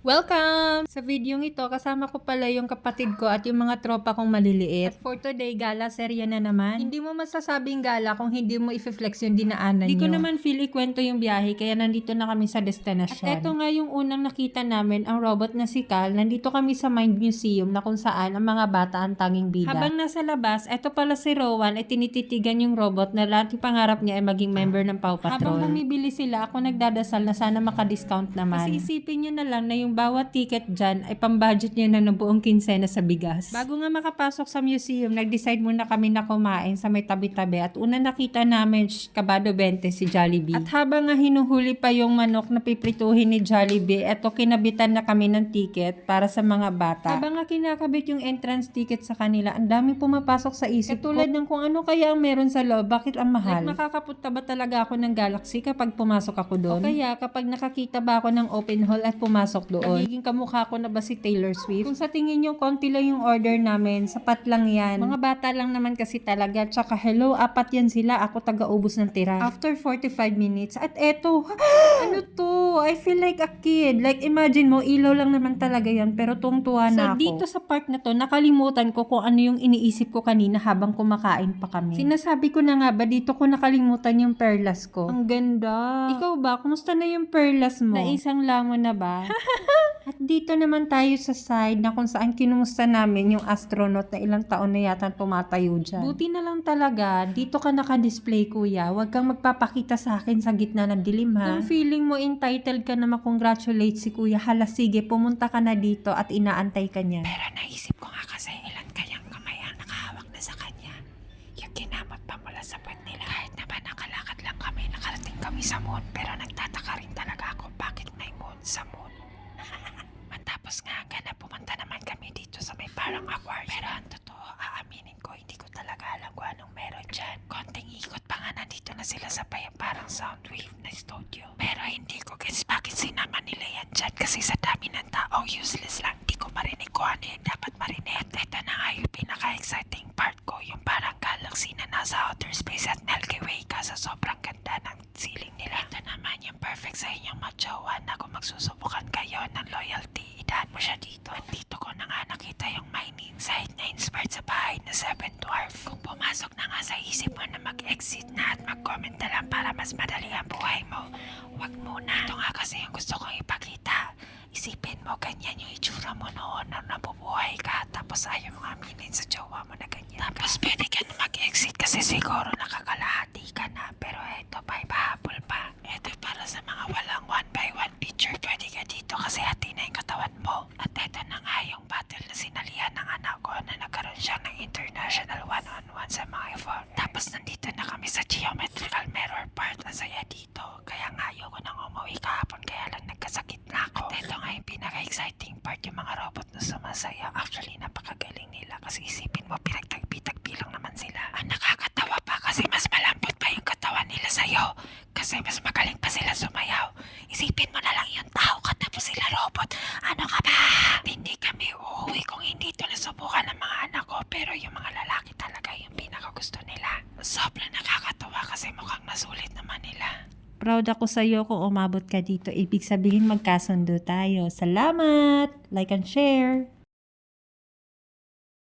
Welcome! Sa videong ito, kasama ko pala yung kapatid ko at yung mga tropa kong maliliit. At for today, gala serya na naman. Hindi mo masasabing gala kung hindi mo i-flex yung dinaanan nyo. Hindi ko naman feel ikwento yung biyahe, kaya nandito na kami sa destinasyon. At eto nga yung unang nakita namin, ang robot na si Cal. Nandito kami sa Mind Museum na kung saan ang mga bata ang tanging bida. Habang nasa labas, eto pala si Rowan ay tinititigan yung robot na lahat yung pangarap niya ay maging member ng Paw Patrol. Habang bumibili sila, ako nagdadasal na sana maka-discount naman. Kasi isipin nyo na lang na yung bawat ticket dyan ay pambudget niya na ng buong kinsena sa bigas. Bago nga makapasok sa museum, nag-decide muna kami na kumain sa may tabi-tabi at una nakita namin Kabado 20 si Jollibee. At habang nga hinuhuli pa yung manok na piprituhin ni Jollibee, eto kinabitan na kami ng ticket para sa mga bata. Habang nga kinakabit yung entrance ticket sa kanila, ang dami pumapasok sa isip ko. Tulad ng kung ano kaya ang meron sa loob, bakit ang mahal? Like makakapunta ba talaga ako ng Galaxy kapag pumasok ako doon? O kaya kapag nakakita ba ako ng open hall at pumasok doon? Magiging kamukha ko na ba si Taylor Swift? Kung sa tingin nyo, konti lang yung order namin, sapat lang yan. Mga bata lang naman kasi talaga. Tsaka hello, 4 yan sila. Ako taga-ubos ng tira. After 45 minutes, at eto, ano to? I feel like a kid. Like imagine mo, ilaw lang naman talaga yan, pero tuwang-tuwa na ako. So dito sa park na to, nakalimutan ko kung ano yung iniisip ko kanina habang kumakain pa kami. Sinasabi ko na nga ba, dito ko nakalimutan yung perlas ko. Ang ganda. Ikaw ba, kumusta na yung perlas mo? Naisang lamon na ba? At dito naman tayo sa side na kung saan kinumusta namin yung astronaut na ilang taon na yata tumatayo dyan. Buti na lang talaga, dito ka naka-display kuya. Huwag kang magpapakita sa akin sa gitna ng dilim ha. Kung feeling mo entitled ka na makongratulate si kuya, hala sige, pumunta ka na dito at inaantay ka niya. Pero naisip ko nga kasi ilan kayang kamay ang nakahawak na sa kanya. Yung kinamot pa mula sa puwet nila. Kahit na ba nakalakad lang kami, nakarating kami sa moon. Pero nagtataka rin talaga ako bakit may moon sa moon. Matapos nga na pumunta naman kami dito sa may parang aquarium. Pero ang totoo, aaminin ko, hindi ko talaga alam kung anong meron dyan. Konting ikot pa nga nandito na sila sa parang sound wave na studio. Pero hindi ko guess bakit sinama nila yan dyan. Kasi sa dami ng tao, useless lang. Hindi ko marinig kung ano yung dapat marinig. At ito na nga yung pinaka-exciting part ko. Yung parang galaxy na nasa outer space at Milky Way ka sa sobrang ganda ng ceiling nila. Ito naman yung perfect sa inyong matjowa na kung magsusubukan kayo ng loyalty, idaan mo siya dito. At dito ko na nga nakita yung mining site na inspired sa bahay na Seven Dwarf. Kung pumasok na nga sa isip mo na mag-exit na at mag-comment na lang para mas madali ang buhay mo, wag muna. Ito nga kasi yung gusto kong ipakita. Isipin mo, ganyan yung itsura mo noon na nabubuhay ka, tapos ayaw mong aminin sa jowa mo na ganyan tapos ka. Pwede ka na mag-exit kasi siguro nakakalahati ka na, pero eto pa, ipahabol pa. Eto para sa mga walang 1x1 picture, pwede ka dito kasi hati na yung katawan mo. At eto na nga yung battle na sinalihan ng anak ko na nagkaroon siya ng international one-on-one sa mga effort. Tapos nandito na kami sa geometrical mirror part. Ang saya dito, kaya nga ayoko nang umuwi kahapon, kaya lang nagkasakit na ako. At eto nga yung pinaka-exciting part, yung mga robot na sumasaya. Actually, napakagaling nila kasi isipin mo, pinagtagpi-tagpi lang naman sila. Ang nakakatawa pa kasi mas malambot pa yung katawan nila sa'yo. Kasi mas magaling pa sila sumayaw. Isipin mo na lang yung tao ka tapos sila robot. Ano ka ba? Hindi kami uuwi kung hindi ito nasubukan ng mga anak ko. Pero yung mga lalaki talaga yung pinakagusto nila. Sobrang nakakatawa kasi mukhang nasulit naman nila. Proud ako sa'yo kung umabot ka dito. Ibig sabihin magkasundo tayo. Salamat! Like and share!